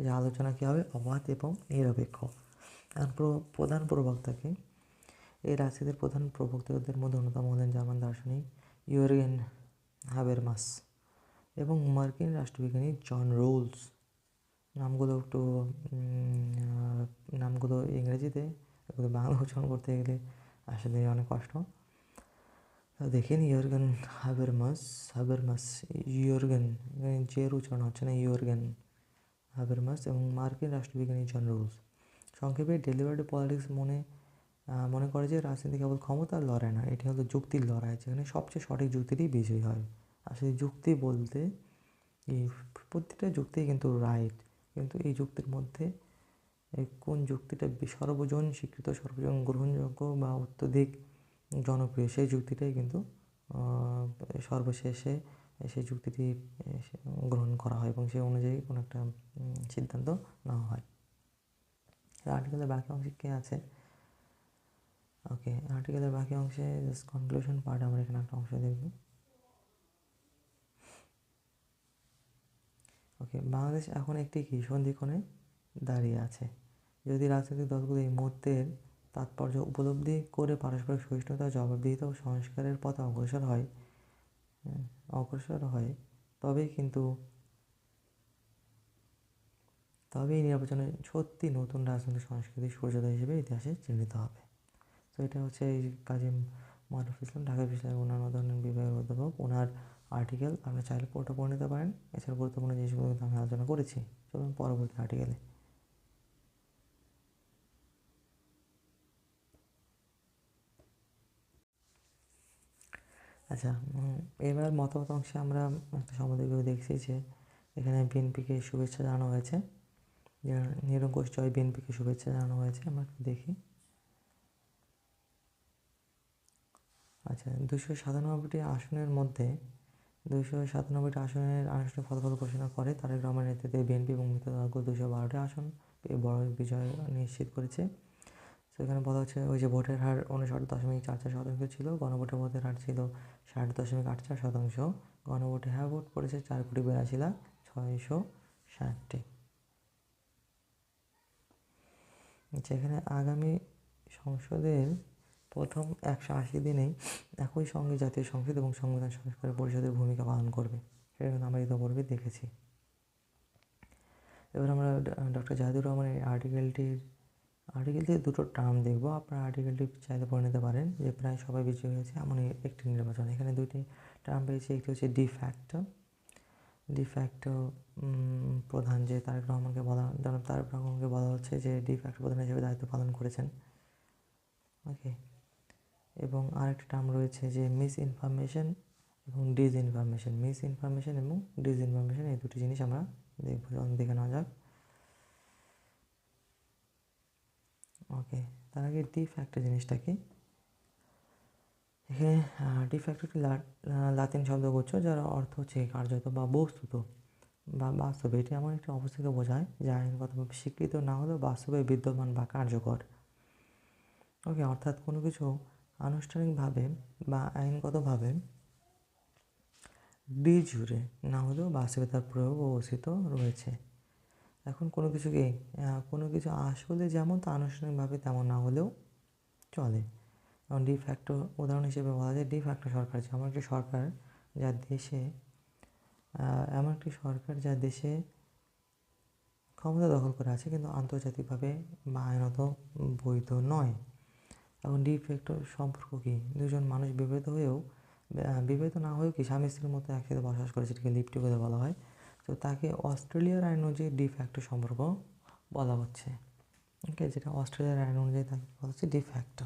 যে আলোচনা কী হবে? অবাধ এবং নিরপেক্ষ। আর প্রধান প্রবক্তাকে, এই রাজনীতির প্রধান প্রবক্তাদের মধ্যে অন্যতম হলেন জার্মান দার্শনিক ইয়র্গেন হাবেরমাস এবং মার্কিন রাষ্ট্রবিজ্ঞানী জন রোলস। নামগুলো ইংরেজিতে, এগুলো বাংলা উচ্চারণ করতে গেলে আসলে অনেক কষ্ট। দেখেন, ইয়র্গেন হাবেরমাস, ইয়র্গেন, জের উচ্চারণ হচ্ছে না, ইয়র্গেন হাবেরমাস এবং মার্কিন রাষ্ট্রবিজ্ঞানী জন রোলস। সংক্ষেপে ডেলিবারেটিভ পলিটিক্স মনে করে যে রাজনীতি কেবল ক্ষমতার লড়াই না, এটি হলো যুক্তির লড়াই, যেখানে সবচেয়ে সঠিক যুক্তিটি বিজয়ী হয়। আসলে যুক্তি বলতে এই প্রতিটা যুক্তি কিন্তু রাইট, কিন্তু এই যুক্তির মধ্যে কোন যুক্তিটা সর্বজন স্বীকৃত, সর্বজন গ্রহণযোগ্য বা অত্যধিক জনপ্রিয়, সেই যুক্তিটাই কিন্তু সর্বশেষে সেই যুক্তিটি গ্রহণ করা হয় এবং সেই অনুযায়ী কোনো একটা সিদ্ধান্ত নেওয়া হয়। আর্টিকেলের বাকি অংশে কে আছে? ওকে, আর্টিকেলের বাকি অংশে জাস্ট কনক্লুশন পার্ট আমরা এখানে একটা অংশ দেখব। ওকে, বাংলাদেশ এখন একটি কি সন্ধিক্ষণে দাঁড়িয়ে আছে। যদি রাজনৈতিক দলগুলো এই মুহূর্তের তাৎপর্য উপলব্ধি করে পারস্পরিক সহিষ্ণুতা, জবাবদিহিতা ও সংস্কারের পথে অগ্রসর হয়, তবেই কিন্তু তবে এই নির্বাচনে সত্যি নতুন রাজনৈতিক সংস্কৃতির সূর্যোদয় হিসেবে ইতিহাসে চিহ্নিত হবে। তো এটা হচ্ছে এই কাজী মারুফ ইসলাম, ঢাকা বিশ্ববিদ্যালয়ের অন্যান্য ধরনের বিভাগের অধ্যাপক। ওনার আর্টিকেল আপনি চাইলে পুরোটা পড়ে নিতে পারেন। এছাড়া গুরুত্বপূর্ণ জিনিসগুলো কিন্তু আমি আলোচনা করেছি। চলুন পরবর্তী আর্টিকেলে। আচ্ছা, এবার মতামত অংশে আমরা একটা সম্পাদকীয় দেখছি যে এখানে বিএনপিকে শুভেচ্ছা জানানো হয়েছে, যে নিরঙ্কুশ জয় বিএনপিকে শুভেচ্ছা জানানো হয়েছে। আমরা একটু দেখি। আচ্ছা, 297টি আসনের মধ্যে 297টি আসনের আনুষ্ঠানিক ফলাফল ঘোষণা করে তারেক রহমানের নেতৃত্বে বিএনপি এবং মিত্রদলগুলো 212টি আসন পেয়ে বড় বিজয় নিশ্চিত করেছে। সেখানে বলা হচ্ছে ওই যে ভোটের হার 59.44% ছিল, গণভোটে ভোটের হার ছিল 60.84%, গণভোটে হ্যাঁ ভোট পড়েছে 4,82,660টি। যেখানে আগামী সংসদের প্রথম 180 দিনেই একই সঙ্গে জাতীয় সংসদ এবং সংবিধান সংস্কার পরিষদের ভূমিকা পালন করবে, সেটা কিন্তু আমরা ইতিপূর্বে দেখেছি। এবার আমরা ডক্টর জাহিদুর রহমানের আর্টিকেলটির দুটো টার্ম দেখব। আপনারা আর্টিকেলটি চাইলে পড়ে নিতে পারেন যে প্রায় সবাই বিজয়ী হয়েছে এমন একটি নির্বাচন। এখানে দুইটি টার্ম পেয়েছি, একটি হচ্ছে ডিফ্যাক্টো প্রধান, যে তারেক রহমানকে জনাব তারেক রহমানকে বলা হচ্ছে যে ডিফ্যাক্টো প্রধান হিসেবে দায়িত্ব পালন করেছেন। ওকে, এবং আরেকটি টার্ম রয়েছে যে মিস ইনফরমেশন এবং ডিসইনফরমেশন, এই দুটি জিনিস আমরা দেখে নেওয়া যাক। ওকে, তার আগে ডিফ্যাক্টো জিনিসটা কি? এখানে ডিফ্যাক্টো একটি লাতিন শব্দগুচ্ছ যার অর্থ হচ্ছে কার্যত বা বস্তুত বা বাস্তবে। এটি এমন একটি অবস্থাকে বোঝায় যা আইনগতভাবে স্বীকৃত না হলেও বাস্তবে বিদ্যমান বা কার্যকর। ওকে, অর্থাৎ কোনো কিছু আনুষ্ঠানিকভাবে বা আইনগতভাবে ডি জুরে না হলেও বাস্তবে তার প্রয়োগ ও অস্তিত্ব রয়েছে। এখন কোনো কিছু আসলে যেমন তা আনুষ্ঠানিকভাবে তেমন না হলেও চলে। যেমন ডিফ্যাক্টো উদাহরণ হিসেবে বলা যায় ডিফ্যাক্টো সরকার, যেমন একটি সরকার যা দেশে ক্ষমতা দখল করে আছে কিন্তু আন্তর্জাতিকভাবে বা আইনত বৈধ নয়। এখন ডিফ্যাক্টো সম্পর্ক কি? দুজন মানুষ বিবাহিত না হয়েও কি স্বামী স্ত্রীর মতো একসাথে বসবাস করে, সেটাকে লিপ্টি বলে বলা হয়। তো তাকে অস্ট্রেলিয়ার আইন অনুযায়ী ডিফ্যাক্টো সম্পর্ক বলা হচ্ছে। ওকে, যেটা অস্ট্রেলিয়ার আইন অনুযায়ী তাকে বলা হচ্ছে ডিফ্যাক্টো।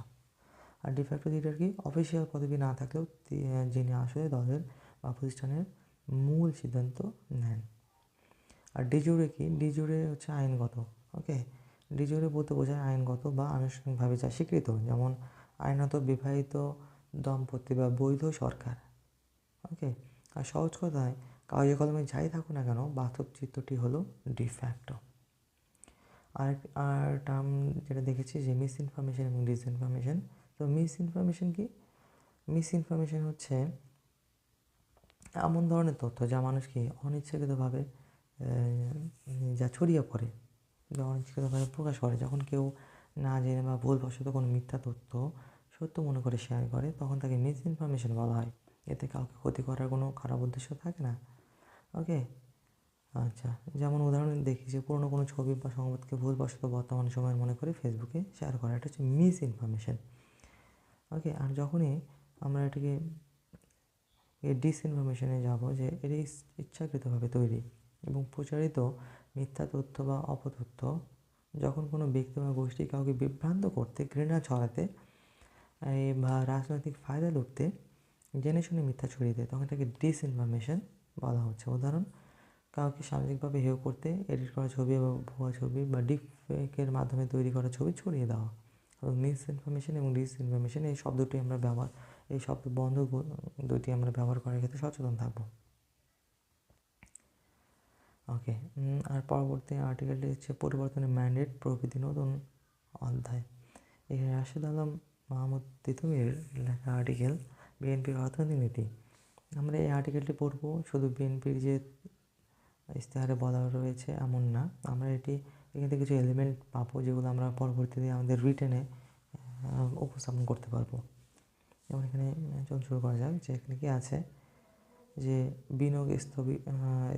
আর ডিফ্যাক্টো যেটার কি অফিসিয়াল পদবি না থাকলেও যিনি আসলে দলের বা প্রতিষ্ঠানের মূল সিদ্ধান্ত নেন। আর ডিজুরে কি? ডিজুরে হচ্ছে আইনগত। ওকে, ডিজুরে বলতে বোঝায় আইনগত বা আনুষ্ঠানিকভাবে যা স্বীকৃত, যেমন আইনত বিবাহিত দম্পতি বা বৈধ সরকার। ওকে, আর সহজ কথায় কাগজে কলমে যাই থাকুক না কেন বাস্তব চিত্রটি হলো ডিফ্যাক্টো। আর টার্ম যেটা দেখেছি যে মিস ইনফরমেশন এবং ডিসইনফরমেশন। তো মিস ইনফরমেশন হচ্ছে এমন ধরনের তথ্য যা মানুষকে অনিচ্ছাকৃতভাবে ছড়িয়ে পড়ে, যা অনিচ্ছাকৃতভাবে প্রকাশ করে। যখন কেউ না জেনে বা ভুলবশত কোনো মিথ্যা তথ্য সত্য মনে করে শেয়ার করে, তখন তাকে মিস ইনফরমেশন বলা হয়। এতে কাউকে ক্ষতি করার কোনো খারাপ উদ্দেশ্য থাকে না। ওকে, আচ্ছা, যেমন উদাহরণ দেখি যে পুরোনো কোনো ছবি বা সংবাদকে ভুলবশত বর্তমান সময়ের মনে করে ফেসবুকে শেয়ার করা, এটা হচ্ছে মিস ইনফরমেশন। ওকে, আর যখনই আমরা এটাকে ডিসইনফরমেশনে যাব, যে এটি ইচ্ছাকৃতভাবে তৈরি এবং প্রচারিত মিথ্যা তথ্য বা অপতথ্য, যখন কোনো ব্যক্তি বা গোষ্ঠী কাউকে বিভ্রান্ত করতে, ঘৃণা ছড়াতে বা রাজনৈতিক ফায়দা লুটতে জেনে শুনে মিথ্যা ছড়িয়ে দেয়, তখন এটাকে ডিসইনফরমেশন বলা হচ্ছে। উদাহরণ, কাউকে সামাজিকভাবে হেয় করতে এডিট করা ছবি বা ভুয়া ছবি বা ডিপফেকের মাধ্যমে তৈরি করা ছবি ছড়িয়ে দেওয়া। মিস ইনফরমেশন এবং ডিসইনফরমেশন এই শব্দ দুটি আমরা ব্যবহার করার ক্ষেত্রে সচেতন থাকবো। ওকে, আর পরবর্তী আর্টিকেলটি হচ্ছে পরিবর্তনের ম্যান্ডেট প্রভৃতি নতুন অধ্যায়। এখানে রাশেদ আলম মাহমুদ তিতুমির লেখা আর্টিকেল বিএনপির অর্থনৈতিক নীতি। আমরা এই আর্টিকেলটি পড়বো শুধু বিএনপির যে ইশতেহারে বলা রয়েছে এমন না, আমরা এখান থেকে কিছু এলিমেন্ট পাবো যেগুলো আমরা পরবর্তীতে আমাদের রিটেনে উপস্থাপন করতে পারবো। যেমন এখানে শুরু করা যাক যে এখানে কি আছে যে বিনিয়োগ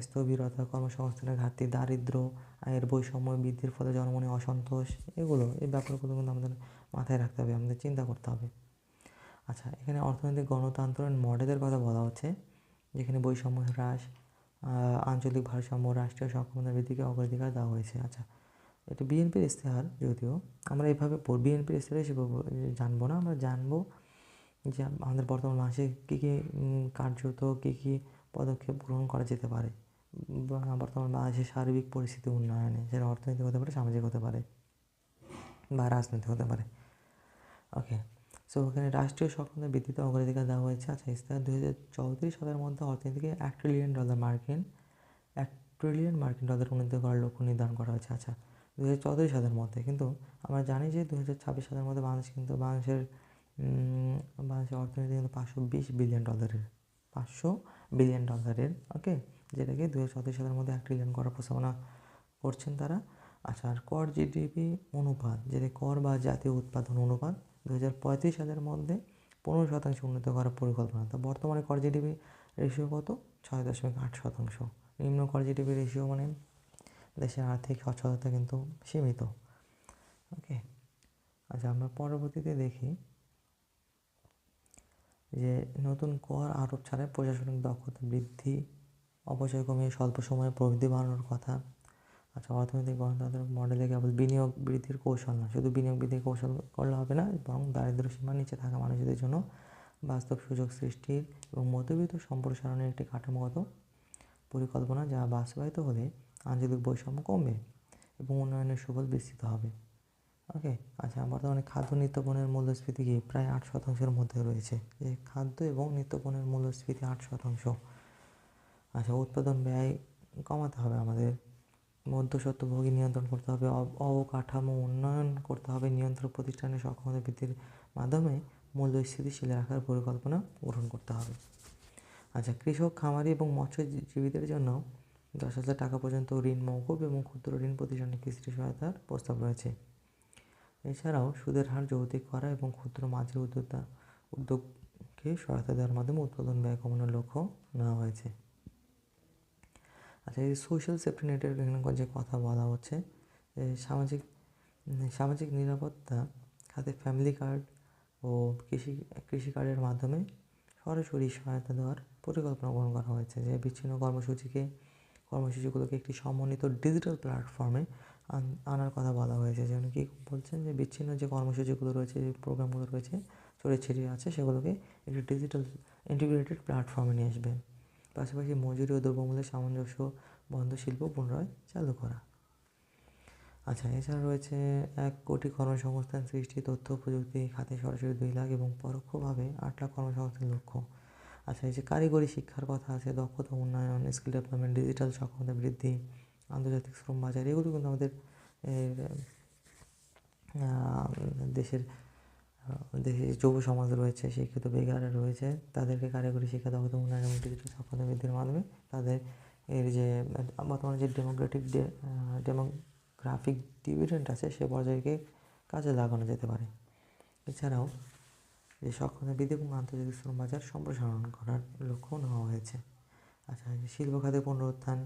স্থবিরতা, কর্মসংস্থানের ঘাটতি, দারিদ্র্য, আয়ের বৈষম্য বৃদ্ধির ফলে জনমনে অসন্তোষ, এই ব্যাপারগুলো কিন্তু আমাদের মাথায় রাখতে হবে, আমাদের চিন্তা করতে হবে। আচ্ছা, এখানে অর্থনৈতিক গণতন্ত্রের মডেলের কথা বলা হচ্ছে, যেখানে বৈষম্য হ্রাস, আঞ্চলিক ভারসাম্য, রাষ্ট্রীয় সক্ষমতা বৃদ্ধিকে অগ্রাধিকার দেওয়া হয়েছে। আচ্ছা, এটা বিএনপির ইশতেহার, যদিও আমরা এভাবে বিএনপির ইশতেহার হিসেবে জানবো না, আমরা জানবো যে আমাদের বর্তমান মাসে কী কী কার্যত কী কী পদক্ষেপ গ্রহণ করা যেতে পারে বর্তমান বাংলাদেশের সার্বিক পরিস্থিতি উন্নয়নে, সেটা অর্থনৈতিক হতে পারে, সামাজিক হতে পারে, বা রাজনৈতিক হতে পারে। ওকে, সো ওখানে রাষ্ট্রীয় সক্ষমতা বৃদ্ধিতে অগ্রাধিকার দেওয়া হয়েছে। আচ্ছা, ইশতেহার 2034 সালের মধ্যে অর্থনীতিকে $1 ট্রিলিয়ন মার্কিন ডলার উন্নীত করার লক্ষ্য নির্ধারণ করা হয়েছে। আচ্ছা, 2034 সালের মধ্যে, কিন্তু আমরা জানি যে 2026 সালের মধ্যে বাংলাদেশের অর্থনীতি কিন্তু $520 বিলিয়ন, ওকে, যেটাকে 2034 সালের মধ্যে $1 ট্রিলিয়ন করার প্রস্তাবনা করছেন তারা। আচ্ছা, আর কর জিডিপি অনুপাত, যেটা কর বা জাতীয় উৎপাদন অনুপাত 2035 সালের মধ্যে 15% উন্নীত করার পরিকল্পনা। তা বর্তমানে কর জিডিপি রেশিও কত? 6.8%। নিম্ন কর জিডিপি রেশিও মানে দেশের আর্থিক সচ্ছলতা কিন্তু সীমিত। ওকে, আচ্ছা, আমরা পরবর্তীতে দেখি যে নতুন কর আরোপ ছাড়াই প্রশাসনিক দক্ষতা বৃদ্ধি, অপচয় কমিয়ে স্বল্প সময়ে প্রবৃদ্ধি বাড়ানোর কথা। আচ্ছা, অর্থনৈতিক গণতান্ত্রিক মডেলে কেবল বিনিয়োগ বৃদ্ধির কৌশল না, শুধু বিনিয়োগ বৃদ্ধির কৌশল করলে হবে না, বরং দারিদ্র্য সীমার নিচে থাকা মানুষদের জন্য বাস্তব সুযোগ সৃষ্টির এবং মধ্যবিত্ত সম্প্রসারণের একটি কাঠামোগত পরিকল্পনা, যা বাস্তবায়িত হলে আঞ্চলিক বৈষম্য কমবে এবং উন্নয়নের সুফল বিস্তৃত হবে। ওকে, আচ্ছা, বর্তমানে খাদ্য নিত্যপণ্যের মূল্যস্ফীতি কি প্রায় 8%-এর মধ্যে রয়েছে, যে খাদ্য এবং নিত্যপণ্যের মূল্যস্ফীতি 8%। আচ্ছা, উৎপাদন ব্যয় কমাতে হবে আমাদের, মধ্যস্বত্বভোগী নিয়ন্ত্রণ করতে হবে, অবকাঠামো উন্নয়ন করতে হবে, নিয়ন্ত্রক প্রতিষ্ঠানের সক্ষমতা বৃদ্ধির মাধ্যমে মূল্য স্থিতিশীল রাখার পরিকল্পনা গ্রহণ করতে হবে। আচ্ছা, কৃষক, খামারি এবং মৎস্যজীবীদের জন্য 10,000 টাকা পর্যন্ত ঋণ মওকুফ এবং ক্ষুদ্র ঋণ প্রতিষ্ঠানে কিস্তি সহায়তার প্রস্তাব রয়েছে। এছাড়াও সুদের হার যৌক্তিক করা এবং ক্ষুদ্র মাঝারি উদ্যোগকে সহায়তা দেওয়ার মাধ্যমে উৎপাদন ব্যয় কমানোর লক্ষ্য নেওয়া হয়েছে। আচ্ছা, এই সোশ্যাল সেফটি নেটের যে কথা বলা হচ্ছে, সামাজিক নিরাপত্তা খাতে ফ্যামিলি কার্ড ও কৃষি কার্ডের মাধ্যমে সরাসরি সহায়তা দেওয়ার পরিকল্পনা গ্রহণ করা হয়েছে, যে বিচ্ছিন্ন কর্মসূচিগুলোকে একটি সমন্বিত ডিজিটাল প্ল্যাটফর্মে আনার কথা বলা হয়েছে। যেমন কি বলছেন, যে বিচ্ছিন্ন যে কর্মসূচিগুলো রয়েছে, যে প্রোগ্রামগুলো রয়েছে, ছড়িয়ে ছিটিয়ে আছে, সেগুলোকে একটি ডিজিটাল ইন্টিগ্রেটেড প্ল্যাটফর্মে নিয়ে আসবে। পাশাপাশি মজুরি ও দ্রব্যমূল্যের সামঞ্জস্য বন্ধ শিল্প পুনরায় চালু করা। আচ্ছা, এছাড়া রয়েছে 1 কোটি কর্মসংস্থান সৃষ্টি, তথ্য প্রযুক্তি খাতে সরাসরি 2 লাখ এবং পরোক্ষভাবে 8 লাখ কর্মসংস্থান লক্ষ্য। আচ্ছা, এই যে কারিগরি শিক্ষার কথা আছে, দক্ষতা উন্নয়ন, স্কিল ডেভেলপমেন্ট, ডিজিটাল সক্ষমতা বৃদ্ধি, আন্তর্জাতিক শ্রম বাজার, এগুলো কিন্তু আমাদের দেশের যুব সমাজ রয়েছে, শিক্ষিত বেকাররা রয়েছে, তাদেরকে কারিগরি শিক্ষা, দক্ষতা উন্নয়ন এবং ডিজিটাল সক্ষমতা বৃদ্ধির মাধ্যমে তাদের যে বর্তমানে যে ডেমোগ্রাফিক ডিভিডেন্ড আছে, সে পর্যায়কে কাজে লাগানো যেতে পারে। এছাড়াও যে সক্ষমতা বৃদ্ধি এবং আন্তর্জাতিক শ্রম বাজার সম্প্রসারণ করার লক্ষ্য নেওয়া হয়েছে। আচ্ছা, শিল্প খাতে পুনরুত্থান,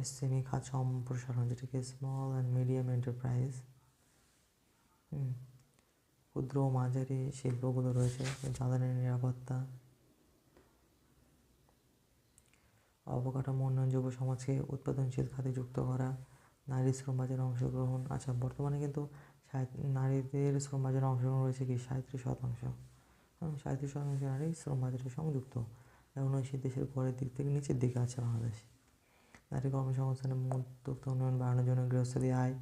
এসএমই খাত সম্প্রসারণ, যেটাকে স্মল অ্যান্ড মিডিয়াম এন্টারপ্রাইজ, ক্ষুদ্র ও মাঝারি শিল্পগুলো রয়েছে, জ্বালানি নিরাপত্তা, অবকাঠামো উন্নয়ন, যুব সমাজকে উৎপাদনশীল খাতে যুক্ত করা, নারী শ্রম বাজারে অংশগ্রহণ। আচ্ছা, বর্তমানে কিন্তু নারীদের শ্রম বাজারে অংশগ্রহণ রয়েছে কি 37%। 37% নারী শ্রম বাজারে সংযুক্ত, এবং 19 দেশের পরের দিক থেকে নিচের দিকে আছে বাংলাদেশ। নারী কর্মসংস্থানের উদ্যোক্তা উন্নয়ন বাড়ানোর জন্য গৃহস্থলী আয়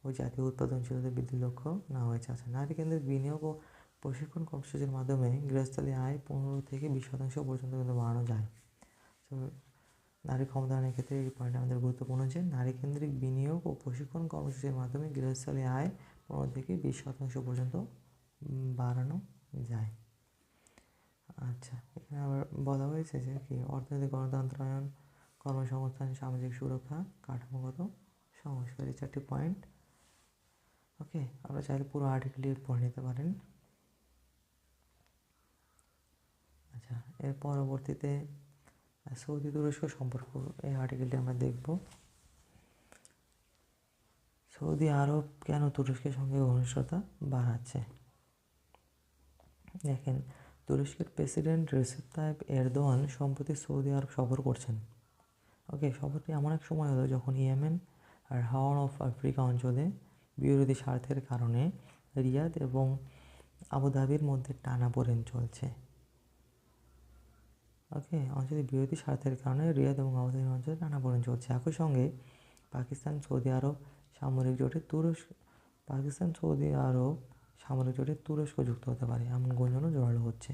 ও জাতীয় উৎপাদনশীলতা বৃদ্ধির লক্ষ্য নেওয়া হয়েছে। আচ্ছা, নারী কেন্দ্রিক বিনিয়োগ ও প্রশিক্ষণ কর্মসূচির মাধ্যমে গৃহস্থলী আয় 15 থেকে 20% পর্যন্ত কিন্তু বাড়ানো যায়। তো নারী ক্ষমতায়নের ক্ষেত্রে এই পয়েন্টটা আমাদের গুরুত্বপূর্ণ, যে নারী কেন্দ্রিক বিনিয়োগ ও প্রশিক্ষণ কর্মসূচির মাধ্যমে গৃহস্থলী আয় 15 থেকে 20% পর্যন্ত বাড়ানো যায়। আচ্ছা, এখানে আবার বলা হয়েছে যে কি অর্থনৈতিক গণতন্ত্রায়ন, কর্মসংস্থান, সামাজিক সুরক্ষা, কাঠামোগত সংস্কার, এই 4টি পয়েন্ট। ওকে, আমরা চাইলে পুরো আর্টিকেলটি পড়ে নিতে পারেন। আচ্ছা, এর পরবর্তীতে সৌদি তুরস্ক সম্পর্ক এই আর্টিকেলটি আমরা দেখব। সৌদি আরব কেন তুরস্কের সঙ্গে ঘনিষ্ঠতা বাড়াচ্ছে? দেখেন, তুরস্কের প্রেসিডেন্ট রেসেপ তাইপ এরদোয়ান সম্প্রতি সৌদি আরব সফর করছেন। ওকে, সফরটি এমন এক সময় হলো যখন ইয়েমেন আর হর্ন অফ আফ্রিকা অঞ্চলে বিরোধী স্বার্থের কারণে রিয়াদ এবং আবুধাবির মধ্যে টানাপোড়েন চলছে। ওকে, অঞ্চলে বিরোধী স্বার্থের কারণে রিয়াদ এবং আবুধাবির অঞ্চলে টানাপোড়েন চলছে। একই সঙ্গে পাকিস্তান সৌদি আরব সামরিক জোটে তুরস্ক যুক্ত হতে পারে এমন গুঞ্জনও জোরালো হচ্ছে।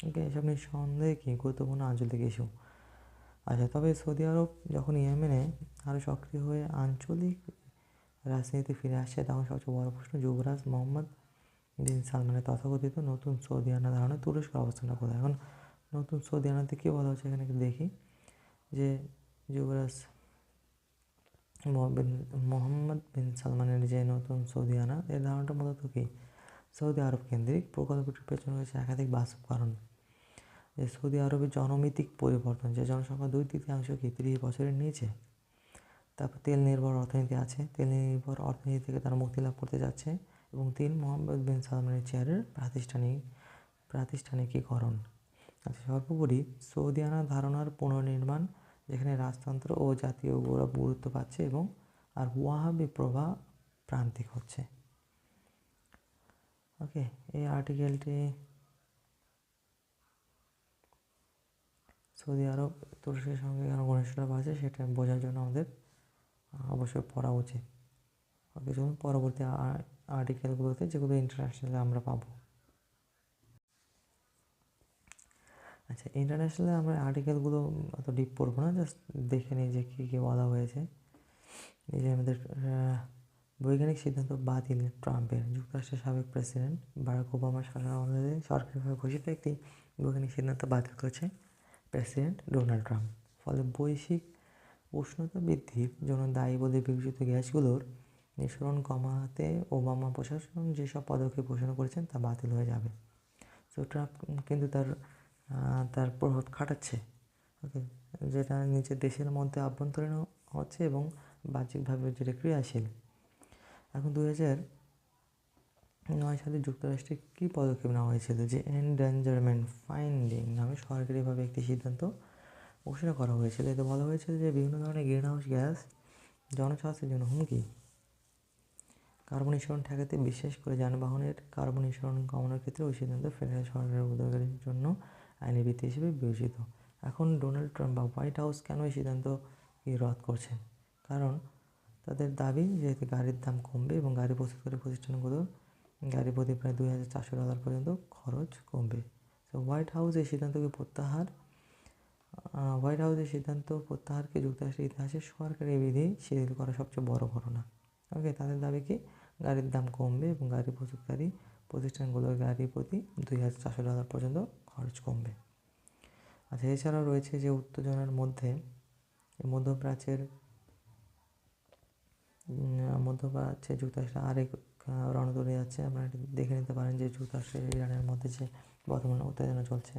ওকে, এসব নিঃসন্দেহে কি গুরুত্বপূর্ণ আঞ্চলিক ইস্যু। আচ্ছা, তবে সৌদি আরব যখন ইয়েমেনে আরও সক্রিয় হয়ে আঞ্চলিক রাজনীতি ফিরে আসছে, তখন সবচেয়ে বড় প্রশ্ন যুবরাজ মোহাম্মদ বিন সালমানের তথাকথিত নতুন সৌদি আনা ধারণা তুরস্কের অবস্থানটা কোথায়। এখন নতুন সৌদি আনাতে কী বলা হচ্ছে এখানে দেখি, যে যুবরাজ মোহাম্মদ বিন সালমানের যে নতুন সৌদি আনা, এর ধারণাটা মূলত কি সৌদি আরব কেন্দ্রিক। প্রকল্পটির পেছনে রয়েছে একাধিক বাস্তব কারণ। যে সৌদি আরবের জনমিতিক পরিবর্তন, যে জনসংখ্যা 2/3 কি 30 বছরের নিচে। তারপর তেল নির্ভর অর্থনীতি আছে, তেল নির্ভর অর্থনীতি থেকে তারা মুক্তি লাভ করতে যাচ্ছে। এবং 3, মোহাম্মদ বিন সালমানের চেয়ারের প্রাতিষ্ঠানিকীকরণ। আচ্ছা, সর্বোপরি সৌদি আনা ধারণার পুনর্নির্মাণ, যেখানে রাজতন্ত্র ও জাতীয় গৌরব গুরুত্ব পাচ্ছে এবং আর ওয়াহাবি প্রভাব প্রান্তিক হচ্ছে। ওকে, এই আর্টিকেলটি সৌদি আরব তুরস্কের সঙ্গে কেন ঘনিষ্ঠতা বাড়ছে সেটা বোঝার জন্য আমাদের অবশ্যই পড়া উচিত। ওকে, চলুন পরবর্তী আর্টিকেলগুলোতে, যেগুলো ইন্টারন্যাশনালে আমরা পাবো। আচ্ছা, ইন্টারন্যাশনালে আমরা আর্টিকেলগুলো অত ডিপ পড়বো না, জাস্ট দেখে নিই যে কী কী বলা হয়েছে। এই যে আমাদের বৈজ্ঞানিক সিদ্ধান্ত বাতিল ট্রাম্পের। যুক্তরাষ্ট্রের সাবেক প্রেসিডেন্ট বারাক ওবামার শাসনামলে সরকারিভাবে ঘোষিত একটি বৈজ্ঞানিক সিদ্ধান্ত বাতিল করেছে প্রেসিডেন্ট ডোনাল্ড ট্রাম্প। ফলে বৈশ্বিক উষ্ণতা বৃদ্ধির জন্য দায়ী বলে বিবেচিত গ্যাসগুলোর নিঃসরণ কমাতে ওবামা প্রশাসন যেসব পদক্ষেপ ঘোষণা করেছেন তা বাতিল হয়ে যাবে। সো ট্রাম্প কিন্তু তার প্রভাব খাটাচ্ছে। ওকে, যেটা নিজের দেশের মধ্যে আভ্যন্তরীণ হচ্ছে এবং বাহ্যিকভাবে যেটা ক্রিয়াশীল। এখন 2009 সালে যুক্তরাষ্ট্রে কী পদক্ষেপ নেওয়া হয়েছিল, যে এন্ডেঞ্জারমেন্ট ফাইন্ডিং নামে সরকারিভাবে একটি সিদ্ধান্ত ঘোষণা করা হয়েছিল। এতে বলা হয়েছিল যে বিভিন্ন ধরনের গ্রিনহাউস গ্যাস জনস্বাস্থ্যের জন্য হুমকি। কার্বন নিঃসরণ ঠেকাতে, বিশেষ করে যানবাহনের কার্বন নিঃসরণ কমানোর ক্ষেত্রে ওই সিদ্ধান্ত ফেডারেল সরকারের উদ্যোগের জন্য আইনি ভিত্তি হিসেবে বিবেচিত। এখন ডোনাল্ড ট্রাম্প বা হোয়াইট হাউস কেন এই সিদ্ধান্তকে রদ করছেন? কারণ তাদের দাবি যেহেতু গাড়ির দাম কমবে এবং গাড়ি প্রস্তুতকারী প্রতিষ্ঠানগুলোর গাড়ি প্রতি প্রায় $2,400 পর্যন্ত খরচ কমবে। তো হোয়াইট হাউস এই সিদ্ধান্ত প্রত্যাহারকে যুক্তরাষ্ট্রের ইতিহাসে সরকারি বিধি শিথিল করা সবচেয়ে বড় ঘটনা। ওকে, তাদের দাবি কি গাড়ির দাম কমবে এবং গাড়ি প্রস্তুতকারী প্রতিষ্ঠানগুলোর গাড়ি প্রতি $2,400 পর্যন্ত খরচ কমবে। আচ্ছা, এছাড়াও রয়েছে যে উত্তেজনার মধ্যে মধ্যপ্রাচ্যে যুক্তরাষ্ট্রের আরেক রণতরী যাচ্ছে। আপনারা দেখে নিতে পারেন যে যুক্তরাষ্ট্রের ইরানের মধ্যে যে বর্তমানে উত্তেজনা চলছে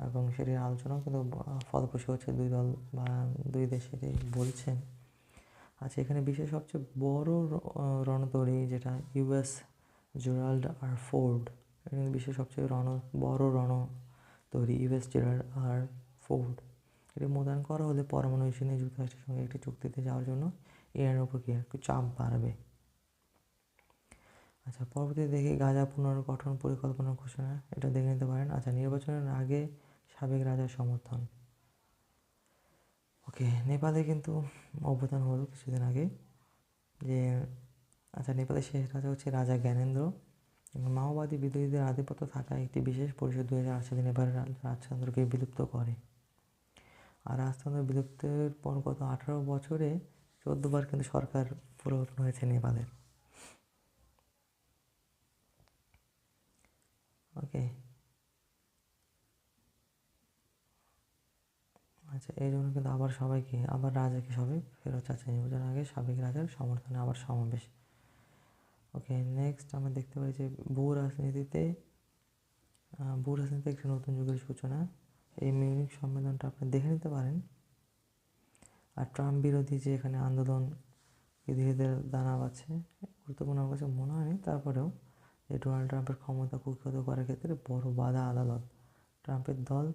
এবং সেটির আলোচনাও কিন্তু ফলপ্রসূ হচ্ছে, দুই দল বা দুই দেশ সেটি বলছেন। আচ্ছা, এখানে বিশ্বের সবচেয়ে বড় রণতরী যেটা ইউএস জেরাল্ড আর ফোর্ড, এটা বিশ্বের সবচেয়ে বড় রণতরী ইউএস জেরাল্ড আর ফোর্ড। এটি মোতায়েন করা হলে পরমাণু ইস্যু নিয়ে যুক্তরাষ্ট্রের সঙ্গে একটি চুক্তিতে যাওয়ার জন্য ইরানের উপর কি একটু চাপ বাড়বে। আচ্ছা, পরবর্তীতে দেখি গাজা পুনর্গঠন পরিকল্পনার ঘোষণা, এটা দেখে নিতে পারেন। আচ্ছা, নির্বাচনের আগে সাবেক রাজার সমর্থন। ওকে, নেপালে কিন্তু অভ্যুত্থান হলো কিছুদিন আগে, যে আচ্ছা, নেপালের শেষ রাজা হচ্ছে রাজা জ্ঞানেন্দ্র। মাওবাদী বিদ্রোহীদের আধিপত্য থাকা একটি বিশেষ পরিষদ 2008 সালে নেপালের রাজতন্ত্রকে বিলুপ্ত করে। আর রাজতন্ত্র বিলুপ্তের পর গত 18 বছরে 14 বার কিন্তু সরকার পরিবর্তন হয়েছে নেপালের। ওকে, আচ্ছা, এই জন্য কিন্তু আবার রাজাকে সবাই ফেরত চাচ্ছে। নির্বাচনের আগে সাবেক রাজার সমর্থনে আবার সমাবেশ। ওকে, নেক্সট আমরা দেখতে পাই যে ভূ রাজনীতিতে ভূ রাজনীতি একটি নতুন যুগের সূচনা। এই মিউনিখ সম্মেলনটা আপনি দেখে নিতে পারেন। আর ট্রাম্প বিরোধী যে এখানে আন্দোলন ধীরে ধীরে দানা বাঁধছে, গুরুত্বপূর্ণ আমার কাছে মনে হয়নি। তারপরেও যে ডোনাল্ড ট্রাম্পের ক্ষমতা কুক্ষিগত করার ক্ষেত্রে বড় বাধা আদালত, ট্রাম্পের দল,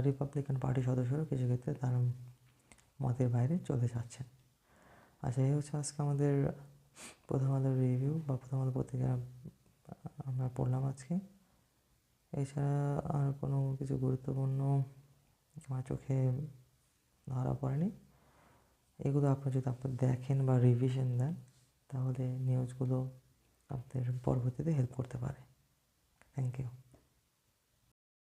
রিপাবলিকান পার্টির সদস্যরা কিছু ক্ষেত্রে তার মতের বাইরে চলে যাচ্ছেন। আচ্ছা, এই হচ্ছে আজকে আমাদের প্রথম আলোর রিভিউ বা প্রথম আলো পত্রিকা আমরা পড়লাম আজকে। এছাড়া আর কোনো কিছু গুরুত্বপূর্ণ আমার চোখে ধরা পড়েনি। এগুলো আপনার যদি আপনি দেখেন বা রিভিশন দেন, তাহলে নিউজগুলো আপনাদের পরবর্তীতে হেল্প করতে পারে। Thank you.